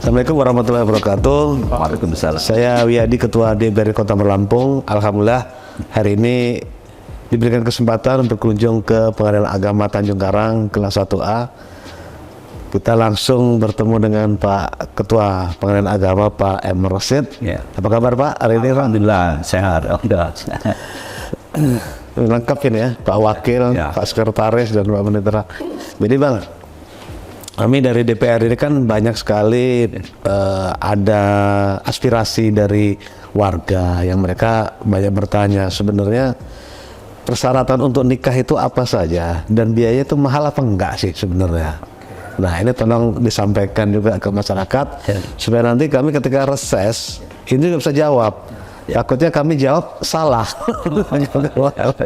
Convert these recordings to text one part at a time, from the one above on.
Assalamualaikum warahmatullahi wabarakatuh. Waalaikumsalam. Saya Wiyadi, Ketua DPRD Kota Lampung. Alhamdulillah hari ini diberikan kesempatan untuk berkunjung ke Pengadilan Agama Tanjung Karang kelas 1A. Kita langsung bertemu dengan Pak Ketua Pengadilan Agama, Pak M. Rosid. Ya. Apa kabar Pak hari ini? Alhamdulillah sehat. Lengkap ini ya, Pak Wakil, Ya. Pak Sekretaris, dan Pak Penitera. Jadi Bang, kami dari DPR ini kan banyak sekali ada aspirasi dari warga yang mereka banyak bertanya sebenarnya persyaratan untuk nikah itu apa saja dan biaya itu mahal apa enggak sih sebenarnya. Nah ini tolong disampaikan juga ke masyarakat supaya nanti kami ketika reses ini bisa jawab. Takutnya kami jawab salah.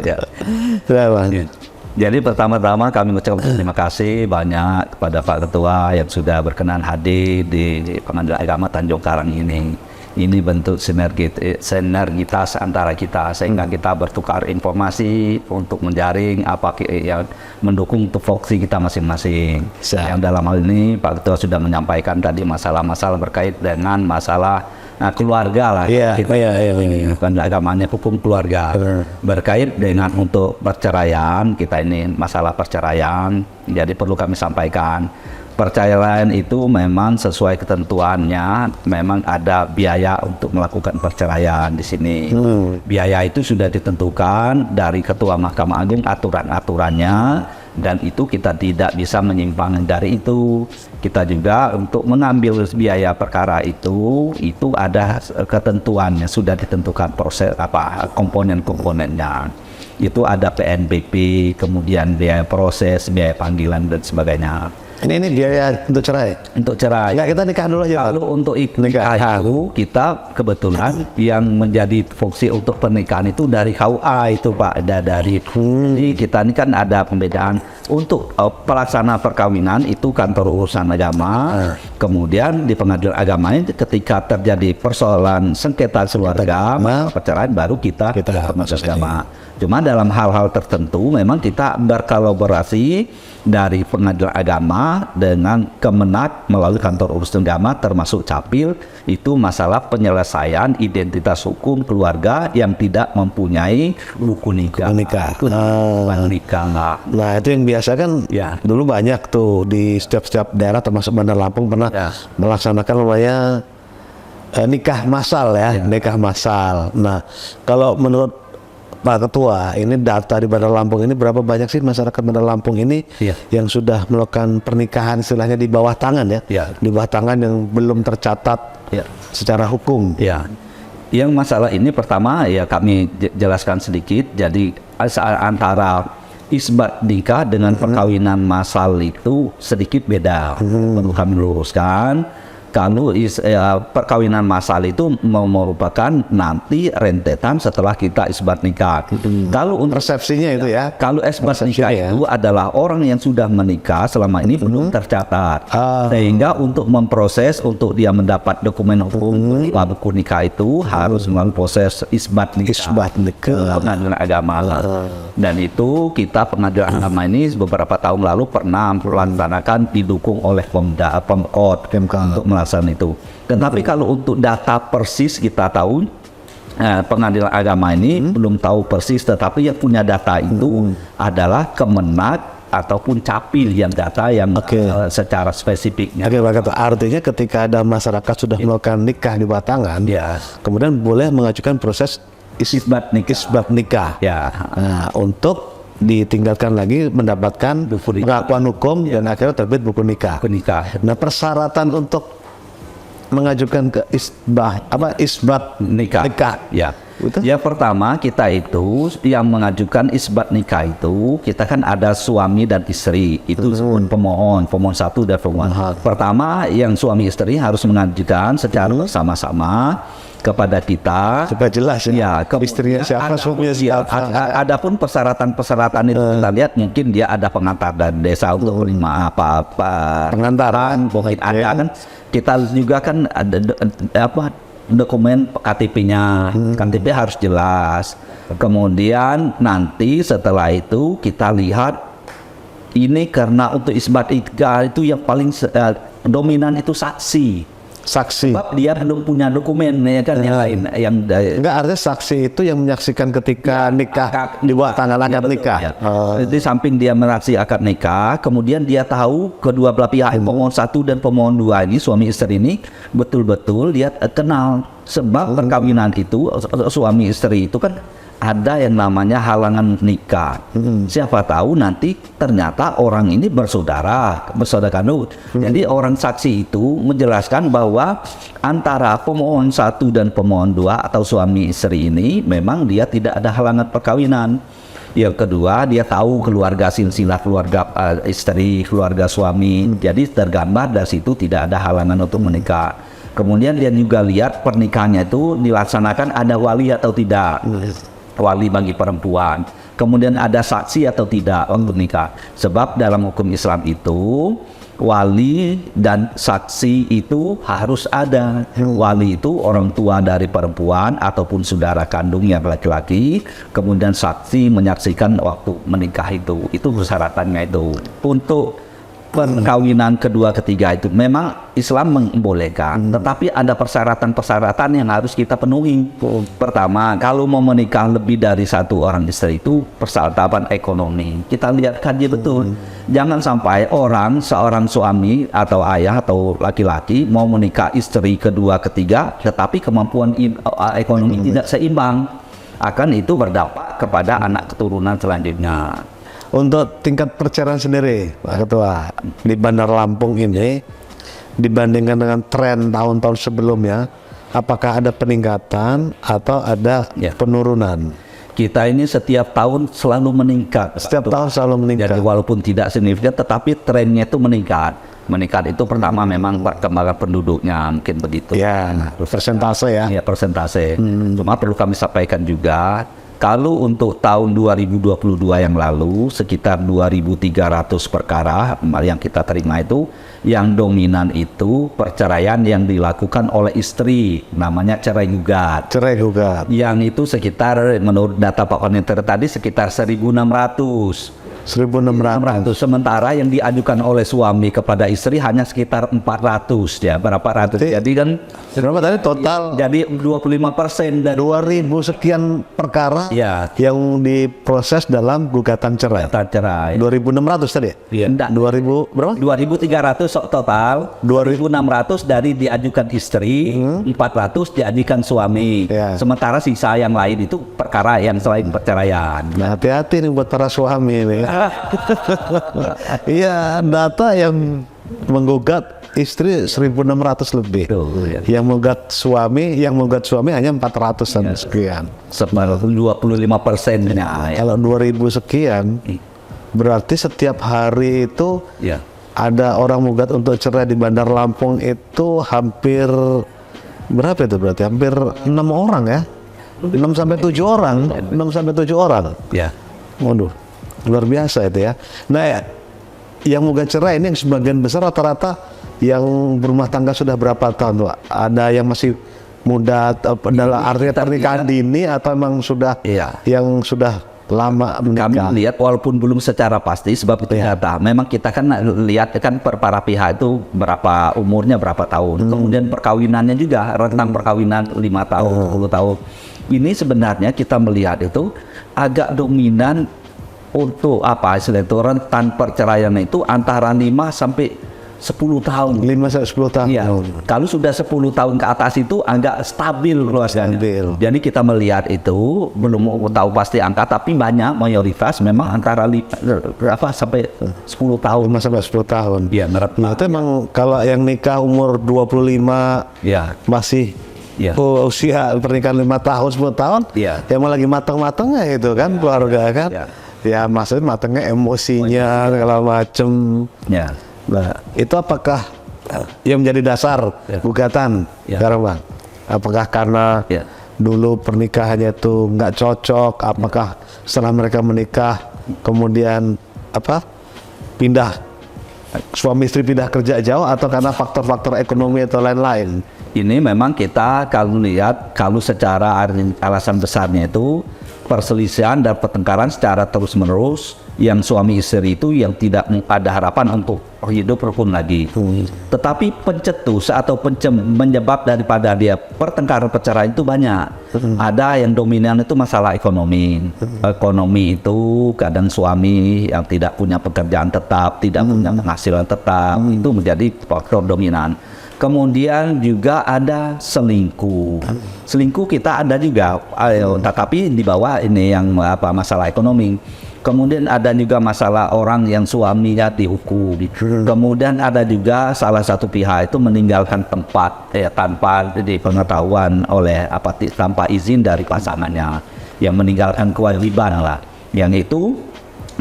Ya. Ya, Bang. Jadi pertama-tama kami mengucapkan terima kasih banyak kepada Pak Ketua yang sudah berkenan hadir di Pengadilan Agama Tanjung Karang ini. Ini bentuk sinergitas antara kita sehingga kita bertukar informasi untuk menjaring apa yang mendukung tupoksi kita masing-masing. Yang dalam hal ini Pak Ketua sudah menyampaikan tadi masalah-masalah berkait dengan masalah keluarga lah. Bukan agamanya, hukum keluarga. Berkait dengan untuk perceraian, kita ini masalah perceraian, jadi perlu kami sampaikan. Perceraian itu memang sesuai ketentuannya, memang ada biaya untuk melakukan perceraian di sini. Biaya itu sudah ditentukan dari Ketua Mahkamah Agung aturan-aturannya, dan itu kita tidak bisa menyimpang dari itu. Kita juga untuk mengambil biaya perkara itu ada ketentuannya, sudah ditentukan proses komponen-komponennya. Itu ada PNBP, kemudian biaya proses, biaya panggilan dan sebagainya. Ini biaya untuk cerai. Untuk cerai. Ya kita nikah dulu aja. Lalu untuk nikah itu kita kebetulan yang menjadi fungsi untuk pernikahan itu dari KUA itu Pak, dari jadi kita ini kan ada pembedaan untuk pelaksana perkawinan itu kantor urusan agama. Kemudian di pengadilan agama ini ketika terjadi persoalan sengketa keluarga, perceraian baru kita masuk agama. Cuma dalam hal-hal tertentu memang kita berkolaborasi dari pengadilan agama dengan Kemenak melalui kantor urusan agama termasuk Capil, itu masalah penyelesaian identitas hukum keluarga yang tidak mempunyai buku nikah. Nah itu yang biasa kan dulu banyak tuh di setiap daerah termasuk Bandar Lampung pernah melaksanakan namanya nikah massal nikah massal. Nah kalau menurut Pak Ketua, ini data di Bandar Lampung ini berapa banyak sih masyarakat Bandar Lampung ini yang sudah melakukan pernikahan istilahnya di bawah tangan di bawah tangan yang belum tercatat secara hukum. Yang masalah ini pertama kami jelaskan sedikit. Jadi antara isbat nikah dengan perkawinan massal itu sedikit beda. Perlu kami luruskan. Kalau perkawinan massal itu merupakan nanti rentetan setelah kita isbat nikah. Kalau resepsinya itu kalau isbat nikah itu adalah orang yang sudah menikah selama ini belum tercatat, sehingga untuk memproses untuk dia mendapat dokumen hukum buku nikah itu harus melalui proses isbat nikah. Pengadilan agama. Dan itu kita pengadilan agama ini beberapa tahun lalu pernah melaksanakan didukung oleh Pemkot untuk melaksanakan itu. Tetapi kalau untuk data persis kita tahu pengadilan agama ini belum tahu persis, tetapi yang punya data itu adalah Kemenak ataupun Capil yang data yang secara spesifiknya. Artinya ketika ada masyarakat sudah melakukan nikah di bawah tangan, kemudian boleh mengajukan proses isbat nikah. Nah, untuk ditinggalkan lagi mendapatkan pengakuan hukum dan akhirnya terbit buku nikah. Nah, persyaratan untuk mengajukan ke isbat nikah. Yang pertama kita itu yang mengajukan isbat nikah itu kita kan ada suami dan istri itu pemohon 1 dan pemohon. Pertama yang suami istri harus mengajukan secara sama-sama kepada kita supaya jelas istrinya siapa, suaminya siapa. Adapun persyaratan itu kita lihat mungkin dia ada pengantar dari desa untuk menerima pengantaran, kan kita juga kan ada dokumen KTP-nya, KTP harus jelas. Kemudian nanti setelah itu kita lihat ini karena untuk isbat nikah itu yang paling dominan itu saksi. Saksi. Sebab dia belum punya dokumen ya kan yang lain yang Enggak, artinya saksi itu yang menyaksikan ketika nikah dibuat tanggal akad nikah. Ya. Di samping dia menyaksikan akad nikah, kemudian dia tahu kedua belah pihak pemohon 1 dan pemohon 2 ini suami istri ini betul-betul dia kenal. Sebab perkawinan itu suami istri itu kan ada yang namanya halangan nikah. Siapa tahu nanti ternyata orang ini bersaudara kandung. Jadi orang saksi itu menjelaskan bahwa antara pemohon 1 dan pemohon 2 atau suami istri ini memang dia tidak ada halangan perkawinan. Yang kedua, dia tahu keluarga silsilah keluarga istri, keluarga suami. Jadi tergambar dari situ tidak ada halangan untuk menikah. Kemudian dia juga lihat pernikahannya itu dilaksanakan ada wali atau tidak. Wali bagi perempuan, kemudian ada saksi atau tidak untuk nikah. Sebab dalam hukum Islam itu wali dan saksi itu harus ada. Wali itu orang tua dari perempuan ataupun saudara kandung yang laki-laki, kemudian saksi menyaksikan waktu menikah itu persyaratannya itu. Untuk perkawinan kedua ketiga itu memang Islam membolehkan, tetapi ada persyaratan-persyaratan yang harus kita penuhi. Pertama, kalau mau menikah lebih dari 1 orang istri itu persyaratan ekonomi. Kita lihat kaji betul. Jangan sampai seorang suami atau ayah atau laki-laki mau menikah istri kedua ketiga, tetapi kemampuan ekonomi tidak seimbang. Akan itu berdampak kepada anak keturunan selanjutnya. Untuk tingkat perceraian sendiri, Pak Ketua, di Bandar Lampung ini dibandingkan dengan tren tahun-tahun sebelumnya, apakah ada peningkatan atau ada penurunan? Kita ini setiap tahun selalu meningkat. Setiap tahun selalu meningkat. Jadi walaupun tidak signifikan, tetapi trennya itu meningkat. Meningkat itu pertama memang perkembangan penduduknya mungkin begitu. Ya, persentase ya. Ya, persentase. Cuma perlu kami sampaikan juga, kalau untuk tahun 2022 yang lalu sekitar 2.300 perkara yang kita terima itu, yang dominan itu perceraian yang dilakukan oleh istri, namanya cerai gugat. Cerai gugat. Yang itu sekitar menurut data Pak Koniter tadi sekitar 1.600. 1.600. Sementara yang diajukan oleh suami kepada istri hanya sekitar 400 ya, berapa ratus. Jadi kan berapa tadi total? Jadi 25% dari 2.000 sekian perkara yang diproses dalam gugatan cerai. 2.600 tadi? Iya. 2.000 berapa? 2.300 total, 2.600 dari diajukan istri, 400 diajukan suami. Sementara sisa yang lain itu perkara yang selain perceraian. Nah, hati-hati nih buat para suami ini. Iya, data yang menggugat istri 1.600 lebih. Yang menggugat suami hanya 400-an sekian. 25%-nya. Kalau 2.000 sekian, berarti setiap hari itu ada orang menggugat untuk cerai di Bandar Lampung itu hampir berapa itu berarti? Hampir 6 orang ya? 6 sampai 7 orang. 6 sampai 7 orang. Ya. Waduh, luar biasa itu ya. Nah, yang menggugat cerai ini yang sebagian besar rata-rata yang berumah tangga sudah berapa tahun, Pak? Ada yang masih muda, dalam artinya pernikahan dini atau memang sudah yang sudah lama menikah? Kami lihat walaupun belum secara pasti sebab itu data. Memang kita kan lihat kan per para pihak itu berapa umurnya berapa tahun. Kemudian perkawinannya juga rentang perkawinan 5 tahun, 10 tahun. Ini sebenarnya kita melihat itu agak dominan untuk apa istilah itu rentan perceraian itu antara 5 sampai 10 tahun. 5 sampai 10 tahun. Iya. Kalau sudah 10 tahun ke atas itu agak stabil keluarganya. Jadi kita melihat itu belum tahu pasti angka tapi banyak mayoritas memang antara berapa sampai 10 tahun. 5 sampai 10 tahun. Iya, nah, itu emang kalau yang nikah umur 25 masih usia pernikahan 5 tahun 10 tahun emang lagi matang-matangnya itu kan keluarga kan ya maksudnya matangnya emosinya segala macem. Nah, itu apakah yang menjadi dasar gugatan sekarang, Bang? Apakah karena dulu pernikahannya itu nggak cocok? Apakah setelah mereka menikah kemudian pindah suami istri pindah kerja jauh atau karena faktor-faktor ekonomi atau lain-lain? Ini memang kita kalau lihat kalau secara alasan besarnya itu perselisihan dan pertengkaran secara terus-menerus yang suami istri itu yang tidak ada harapan untuk hidup rukun lagi. Tetapi pencetus atau penyebab daripada dia pertengkaran perceraian itu banyak. Ada yang dominan itu masalah ekonomi. Ekonomi itu kadang suami yang tidak punya pekerjaan tetap, tidak punya penghasilan tetap, itu menjadi faktor dominan. Kemudian juga ada selingkuh. Selingkuh kita ada juga, tetapi di bawah ini yang masalah ekonomi. Kemudian ada juga masalah orang yang suaminya dihukum. Kemudian ada juga salah satu pihak itu meninggalkan tempat tanpa dipengetahuan oleh tanpa izin dari pasangannya, yang meninggalkan kewajiban lah. Yang itu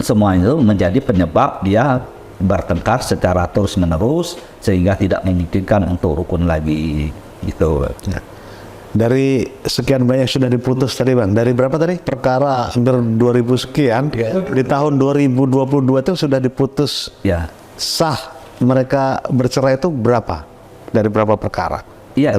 semua itu menjadi penyebab dia bertengkar secara terus-menerus sehingga tidak memungkinkan untuk rukun lagi gitu. Dari sekian banyak sudah diputus tadi Bang, dari berapa tadi? Perkara hampir 2000 sekian, di tahun 2022 itu sudah diputus. Ya. Sah mereka bercerai itu berapa? Dari berapa perkara? Iya,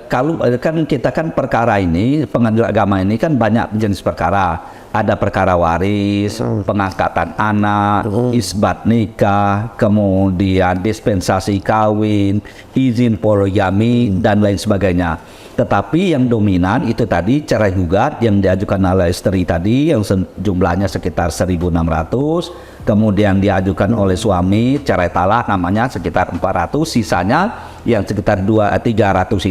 kalau kan kita kan perkara ini, pengadilan agama ini kan banyak jenis perkara. Ada perkara waris, pengangkatan anak, isbat nikah, kemudian dispensasi kawin, izin poligami, dan lain sebagainya. Tetapi yang dominan itu tadi cerai gugat yang diajukan oleh istri tadi yang jumlahnya sekitar 1.600, kemudian diajukan oleh suami cerai talak namanya sekitar 400, sisanya yang sekitar 300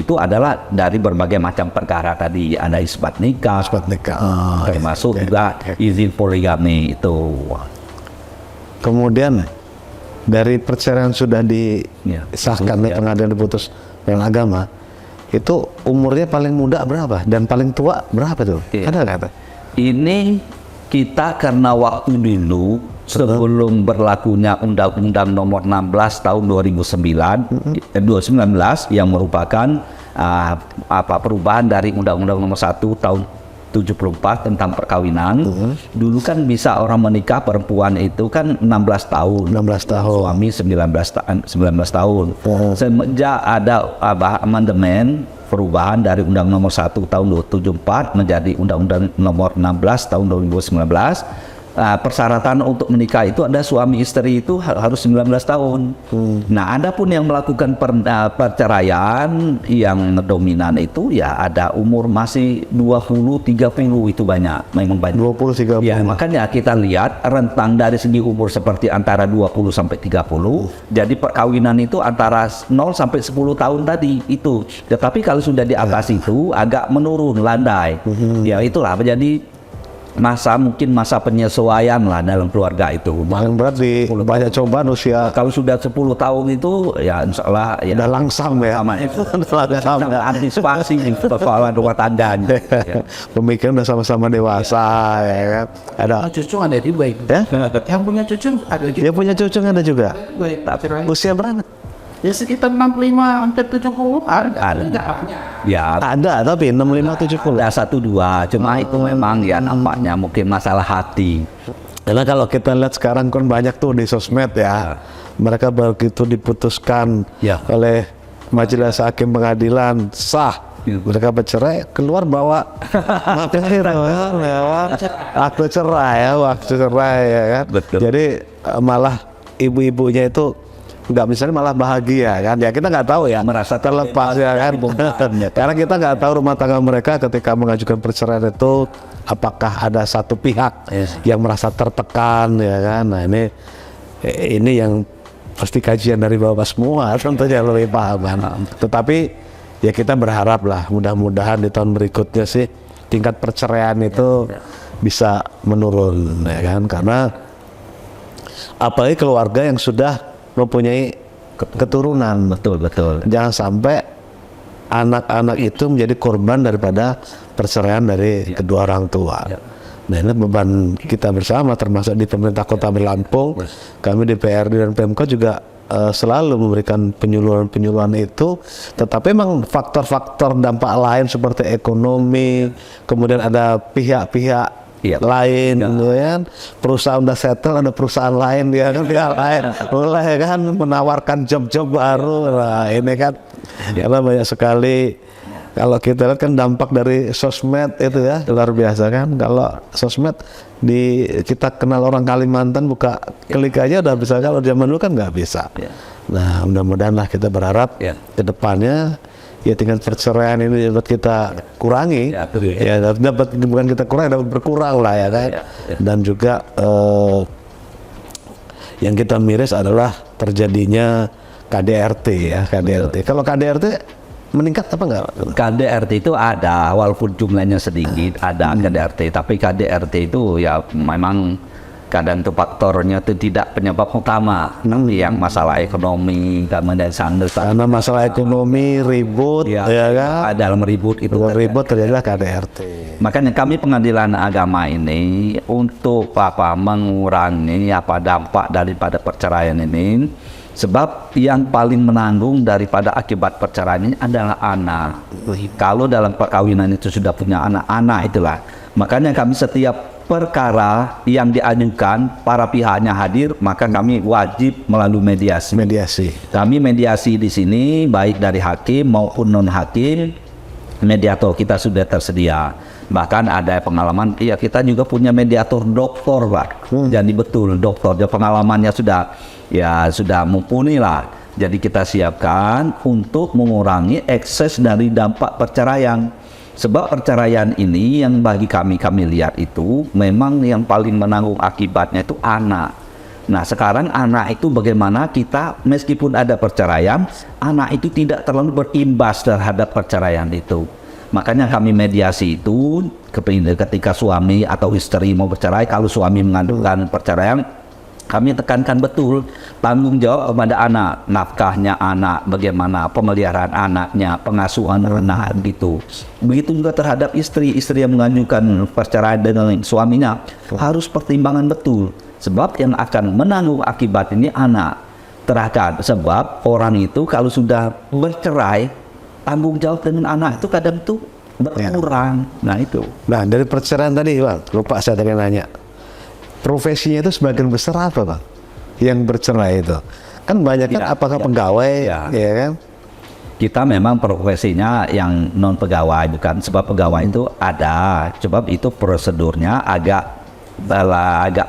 itu adalah dari berbagai macam perkara tadi, ada isbat nikah, termasuk juga izin poligami itu. Kemudian dari perceraian sudah disahkan oleh pengadilan diputus pengadilan agama, itu umurnya paling muda berapa dan paling tua berapa tuh? Ada nggak? Ini kita karena waktu dulu sebelum berlakunya Undang-Undang Nomor 16 Tahun 2019 yang merupakan perubahan dari Undang-Undang Nomor 1 Tahun 74 tentang perkawinan. Dulu kan bisa orang menikah perempuan itu kan 16 tahun. Suami 19 tahun. Semenjak ada amandemen perubahan dari Undang Nomor 1 Tahun 74 menjadi Undang-Undang Nomor 16 Tahun 2019, persyaratan untuk menikah itu ada suami istri itu harus 19 tahun. Nah, ada pun yang melakukan perceraian yang dominan itu ya ada umur masih 20-30 itu banyak, memang banyak. 20-30. Ya, makanya kita lihat rentang dari segi umur seperti antara 20 sampai 30. Jadi perkawinan itu antara 0 sampai 10 tahun tadi itu. Tetapi kalau sudah di atas itu agak menurun landai. Ya itulah menjadi mungkin masa penyesuaian lah dalam keluarga itu. Paling berat di banyak cobaan usia. Kalau sudah 10 tahun itu ya insya Allah ya udah langsam ya. Udah antisipasi persoalan rumah tangganya. Pemikiran udah sama-sama dewasa ya kan. Ada cucu ada di baik. Ya? Yang punya cucu ada juga. Dia punya cucu ada juga. Baik, Usia berapa? ya sekitar 65 sampai 70 ada. Ya Ada tapi 65-70. ada 1-2, cuma itu memang ya nampaknya mungkin masalah hati. Karena kalau kita lihat sekarang kan banyak tuh di sosmed ya, mereka begitu diputuskan oleh majelis hakim pengadilan sah, mereka bercerai keluar bawa akte cerai ya kan. Betul. Jadi malah ibu-ibunya itu nggak misalnya malah bahagia kan ya, kita nggak tahu ya, Merasa terlepas ya kan. Karena kita nggak tahu rumah tangga mereka ketika mengajukan perceraian itu apakah ada satu pihak yang merasa tertekan ya kan. Nah ini yang pasti kajian dari Bapak semua tentunya lebih paham kan. Tetapi ya kita berharap lah mudah-mudahan di tahun berikutnya sih tingkat perceraian itu bisa menurun ya kan, karena apalagi keluarga yang sudah mempunyai keturunan. Betul. Jangan sampai anak-anak itu menjadi korban daripada perceraian dari kedua orang tua. Nah ini beban kita bersama, termasuk di pemerintah Kota Lampung. Kami di PRD dan PMK juga selalu memberikan penyuluhan itu. Tetapi memang faktor-faktor dampak lain seperti ekonomi, kemudian ada pihak-pihak lain gitu kan, perusahaan udah settle, ada perusahaan lain dia kan, pihak lain mulai kan menawarkan job-job baru. Nah ini kan karena banyak sekali Kalau kita lihat kan dampak dari sosmed itu ya luar biasa kan. Kalau sosmed kita kenal orang Kalimantan, buka klik aja udah bisa. Kalau zaman dulu kan nggak bisa. Nah, mudah-mudahan lah kita berharap ke depannya ya tingkat perceraian ini dapat kita kurangi. Dapat bukan kita kurangi, dapat berkurang lah ya kan. Dan juga yang kita miris adalah terjadinya KDRT ya, KDRT. Kalau KDRT meningkat apa enggak? KDRT itu ada, walaupun jumlahnya sedikit, ada KDRT. Tapi KDRT itu ya memang kadang itu faktornya itu tidak penyebab utama. Yang masalah ekonomi, kemudian karena masalah ekonomi ribut, ya kan? Dalam ribut itu terjadilah KDRT. Makanya kami Pengadilan Agama ini untuk mengurangi dampak daripada perceraian ini. Sebab yang paling menanggung daripada akibat perceraian ini adalah anak. Kalau dalam perkawinan itu sudah punya anak-anak itulah. Makanya kami setiap perkara yang diajukan para pihaknya hadir, maka kami wajib melalui mediasi. Kami mediasi di sini baik dari hakim maupun non hakim, mediator kita sudah tersedia. Bahkan ada pengalaman, kita juga punya mediator doktor, Pak. Jadi betul dokter, pengalamannya sudah mumpuni lah. Jadi kita siapkan untuk mengurangi ekses dari dampak perceraian. Sebab perceraian ini yang bagi kami lihat itu memang yang paling menanggung akibatnya itu anak. Nah sekarang anak itu bagaimana kita meskipun ada perceraian, anak itu tidak terlalu berimbas terhadap perceraian itu. Makanya kami mediasi itu ketika suami atau istri mau bercerai, kalau suami mengadukan perceraian, kami tekankan betul tanggung jawab kepada anak, nafkahnya anak, bagaimana pemeliharaan anaknya, pengasuhan anak gitu. Begitu juga terhadap istri yang mengajukan perceraian dengan suaminya, harus pertimbangan betul. Sebab yang akan menanggung akibat ini anak. Terakhir, sebab orang itu kalau sudah bercerai, tanggung jawab dengan anak itu kadang tuh berkurang. Nah itu. Nah dari perceraian tadi, Bang, lupa saya tadi nanya. Profesinya itu sebagian besar apa, Bang? Yang bercerai itu kan banyak kan, apakah pegawai, ya kan? Kita memang profesinya yang non pegawai bukan, sebab pegawai itu ada, sebab itu prosedurnya agak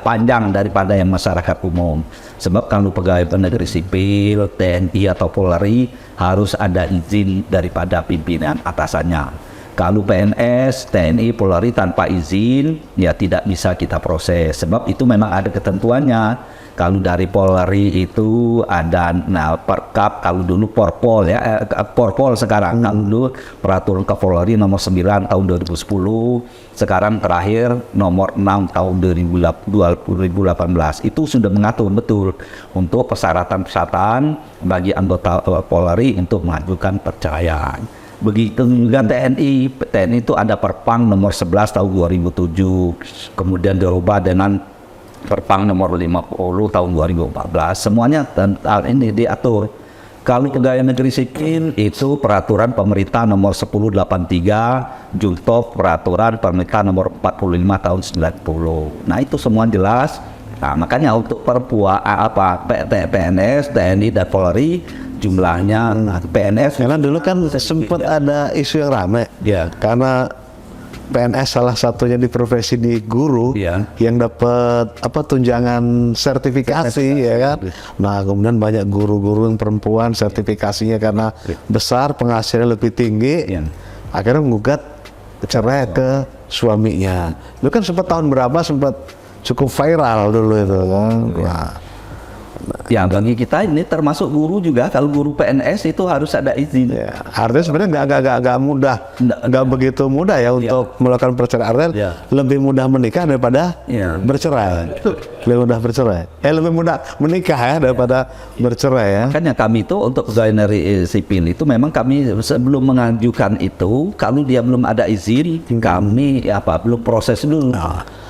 panjang daripada yang masyarakat umum. Sebab kalau pegawai negeri sipil, TNI atau Polri harus ada izin daripada pimpinan atasannya. Kalau PNS, TNI, Polri tanpa izin ya tidak bisa kita proses. Sebab itu memang ada ketentuannya. Kalau dari Polri itu ada Perkap, kalau dulu Porpol ya, Porpol sekarang. Kalau dulu peraturan Kapolri nomor 9 tahun 2010, sekarang terakhir nomor 6 tahun 2018. Itu sudah mengatur betul untuk persyaratan bagi anggota Polri untuk mengajukan perceraian. Begitu juga TNI itu ada Perpang nomor 11 tahun 2007, kemudian dirubah dengan Perpang nomor 50 tahun 2014. Semuanya tentang ini diatur. Kalau pegawai negeri sipil itu peraturan pemerintah nomor 1083, Junto peraturan pemerintah nomor 45 tahun 90. Nah itu semua jelas. Nah makanya untuk PNS, TNI dan Polri jumlahnya PNS. Karena dulu kan sempat ada isu yang ramai, karena PNS salah satunya di profesi di guru yang dapat tunjangan sertifikasi ya kan. Nah kemudian banyak guru-guru yang perempuan sertifikasinya karena besar, penghasilannya lebih tinggi, akhirnya menggugat cerai ke suaminya. Itu kan sempat tahun berapa sempat cukup viral dulu itu kan. Ya bagi kita ini termasuk guru juga, kalau guru PNS itu harus ada izin. Artinya sebenarnya nggak mudah, nggak begitu mudah ya untuk melakukan perceraian. Artinya lebih mudah menikah daripada bercerai. Lebih mudah bercerai. Lebih mudah menikah ya daripada bercerai ya. Makanya kami itu untuk pegawai negeri sipil itu memang kami sebelum mengajukan itu, kalau dia belum ada izin, kami belum proses dulu.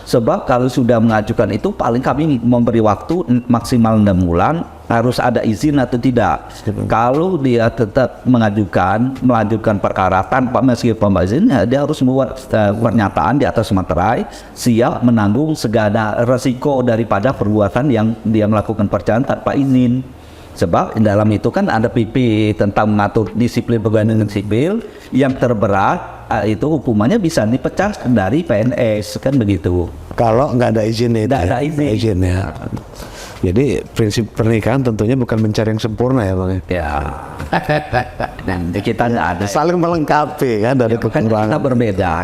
Sebab kalau sudah mengajukan itu paling kami memberi waktu maksimal 6 bulan, harus ada izin atau tidak. Kalau dia tetap melanjutkan perkara tanpa meskipun izin, dia harus membuat pernyataan di atas materai siap menanggung segala resiko daripada perbuatan yang dia melakukan perceraian tanpa izin. Sebab dalam itu kan ada PP tentang mengatur disiplin pegawai negeri sipil yang terberat itu hukumannya bisa dipecah dari PNS kan begitu. Kalau nggak ada izinnya itu. Nggak ada izin. Ya. Jadi prinsip pernikahan tentunya bukan mencari yang sempurna ya Bang. Ya. Dan kita nggak ada. Saling melengkapi kan dari kekurangan.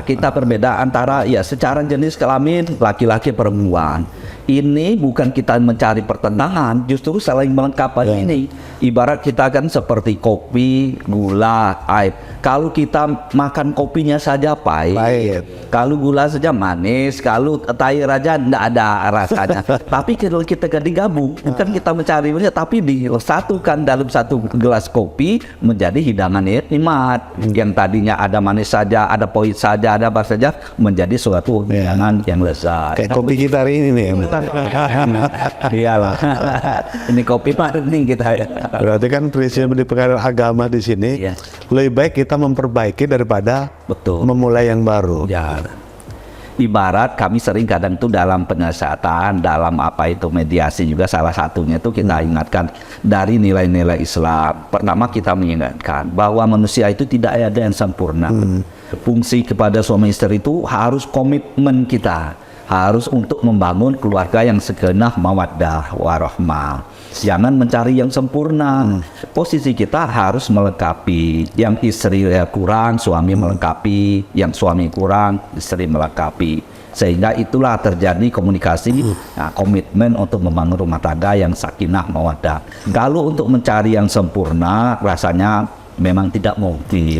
Kita berbeda antara ya secara jenis kelamin laki-laki perempuan. Ini bukan kita mencari pertentangan, justru saling melengkapi ini. Ibarat kita kan seperti kopi, gula, air. Kalau kita makan kopinya saja pahit, kalau gula saja manis, kalau air aja tidak ada rasanya. Tapi kalau kita digabung, bukan kita mencari, tapi disatukan dalam satu gelas kopi menjadi hidangan nikmat. Yang tadinya ada manis saja, ada pahit saja, ada apa saja, menjadi suatu hidangan yang lezat. Kayak kopi kita hari ini nih. Iyalah. Ini kopi penting kita ya. Berarti kan prinsip di perkara agama di sini lebih baik kita memperbaiki daripada memulai yang baru. Ya. Ibarat kami sering kadang itu dalam penyelesaian, dalam apa itu mediasi juga salah satunya itu kita ingatkan dari nilai-nilai Islam. Pertama kita mengingatkan bahwa manusia itu tidak ada yang sempurna. Fungsi kepada suami istri itu harus komitmen kita. Harus untuk membangun keluarga yang sakinah mawaddah warahmah. Jangan mencari yang sempurna. Posisi kita harus melengkapi. Yang istri kurang, suami melengkapi. Yang suami kurang, istri melengkapi. Sehingga itulah terjadi komunikasi, komitmen untuk membangun rumah tangga yang sakinah mawaddah. Kalau untuk mencari yang sempurna, rasanya memang tidak mungkin.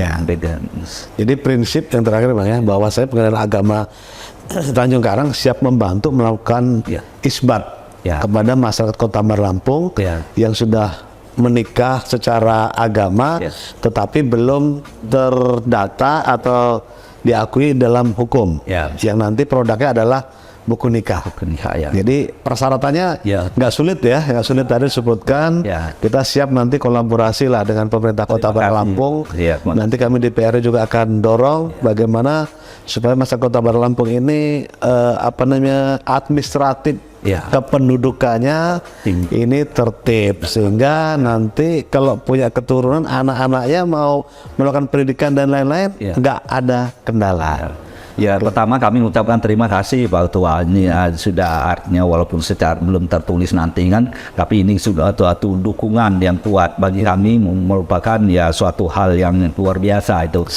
Jadi prinsip yang terakhir Bang ya, bahwa saya pengadilan agama Tanjung Karang siap membantu melakukan isbat kepada masyarakat Kota Bandar Lampung yang sudah menikah secara agama tetapi belum terdata atau diakui dalam hukum. Yang nanti produknya adalah buku nikah. Jadi persyaratannya nggak sulit ya, nggak sulit tadi disebutkan. Kita siap nanti kolaborasi lah dengan pemerintah Kota Bandar Lampung. Nanti kami di PR juga akan dorong bagaimana supaya masyarakat Kota Bandar Lampung ini administratif kependudukannya ini tertib sehingga nanti kalau punya keturunan anak-anaknya mau melakukan pendidikan dan lain-lain nggak ada kendala. Ya, pertama kami mengucapkan terima kasih Pak Ketua. Ini sudah artinya walaupun secara belum tertulis nanti kan, tapi ini sudah suatu dukungan yang kuat bagi kami, merupakan ya suatu hal yang luar biasa itu.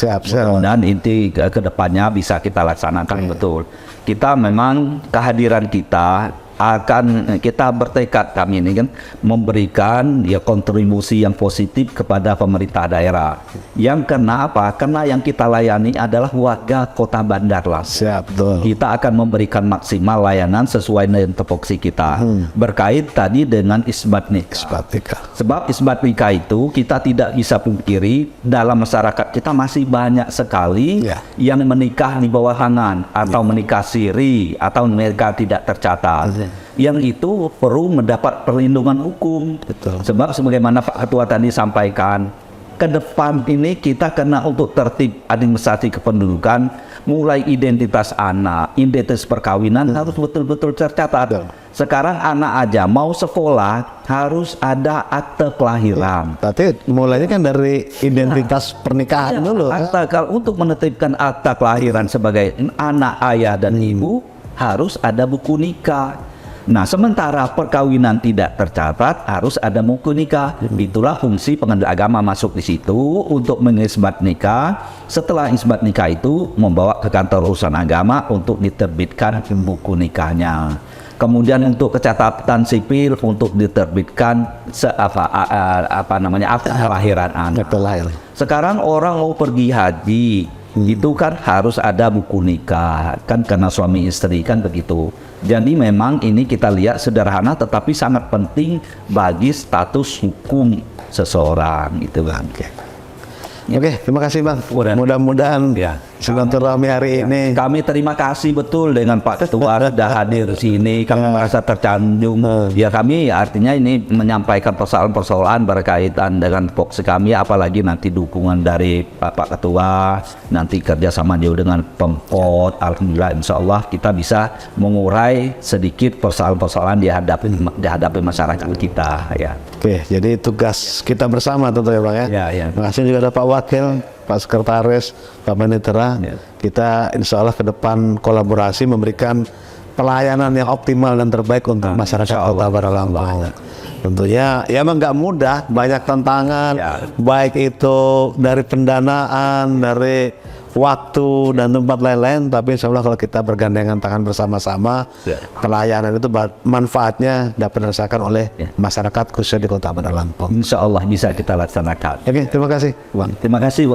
Dan inti ke depannya bisa kita laksanakan betul. Kita memang kehadiran kita bertekad kami ini kan memberikan kontribusi yang positif kepada pemerintah daerah. Yang kenapa? Karena yang kita layani adalah warga Kota Bandar Lampung. Kita akan memberikan maksimal layanan sesuai dengan tupoksi kita. Berkait tadi dengan isbat nikah. Sebab isbat nikah itu kita tidak bisa pungkiri dalam masyarakat kita masih banyak sekali yang menikah di bawah tangan atau menikah siri atau menikah tidak tercatat. Yang itu perlu mendapat perlindungan hukum. Sebab sebagaimana Pak Ketua tadi sampaikan, ke depan ini kita kena untuk tertib administrasi kependudukan, mulai identitas anak, identitas perkawinan harus betul-betul tercatat. Sekarang anak aja mau sekolah harus ada akte kelahiran. Tapi mulainya kan dari identitas pernikahan dulu. Kalau untuk menetapkan akte kelahiran sebagai anak, ayah dan ibu harus ada buku nikah. Nah, sementara perkawinan tidak tercatat, harus ada buku nikah. Itulah fungsi pengadilan agama masuk di situ untuk mengisbat nikah. Setelah isbat nikah itu membawa ke kantor urusan agama untuk diterbitkan buku nikahnya. Kemudian untuk kecatatan sipil untuk diterbitkan akta kelahiran anak. Sekarang orang mau pergi haji, itu kan harus ada buku nikah kan karena suami istri kan begitu. Jadi memang ini kita lihat sederhana tetapi sangat penting bagi status hukum seseorang gitu kan. Oke, terima kasih Bang. Mudah-mudahan silaturahmi hari ini. Kami terima kasih betul dengan Pak Ketua sudah hadir sini. Kami merasa tercanjung. Ya kami artinya ini menyampaikan persoalan-persoalan berkaitan dengan fokus kami, apalagi nanti dukungan dari Pak Ketua, nanti kerjasama juga dengan Pemkot. Alhamdulillah, insya Allah kita bisa mengurai sedikit persoalan-persoalan dihadapi masyarakat kita. Ya. Oke, jadi tugas kita bersama tentu ya Bang ya. Terima kasih juga ada Pak Wakil, Pak Sekretaris, Pak Panitera. Kita insya Allah ke depan kolaborasi memberikan pelayanan yang optimal dan terbaik untuk masyarakat Kota Bandar Lampung. Tentunya ya emang nggak mudah, banyak tantangan, baik itu dari pendanaan, dari waktu dan tempat lain-lain, tapi insya Allah kalau kita bergandengan tangan bersama-sama, pelayanan itu manfaatnya dapat dirasakan oleh masyarakat khususnya di Kota Bandar Lampung. Insya Allah bisa kita laksanakan. Oke, terima kasih Bang. Terima kasih.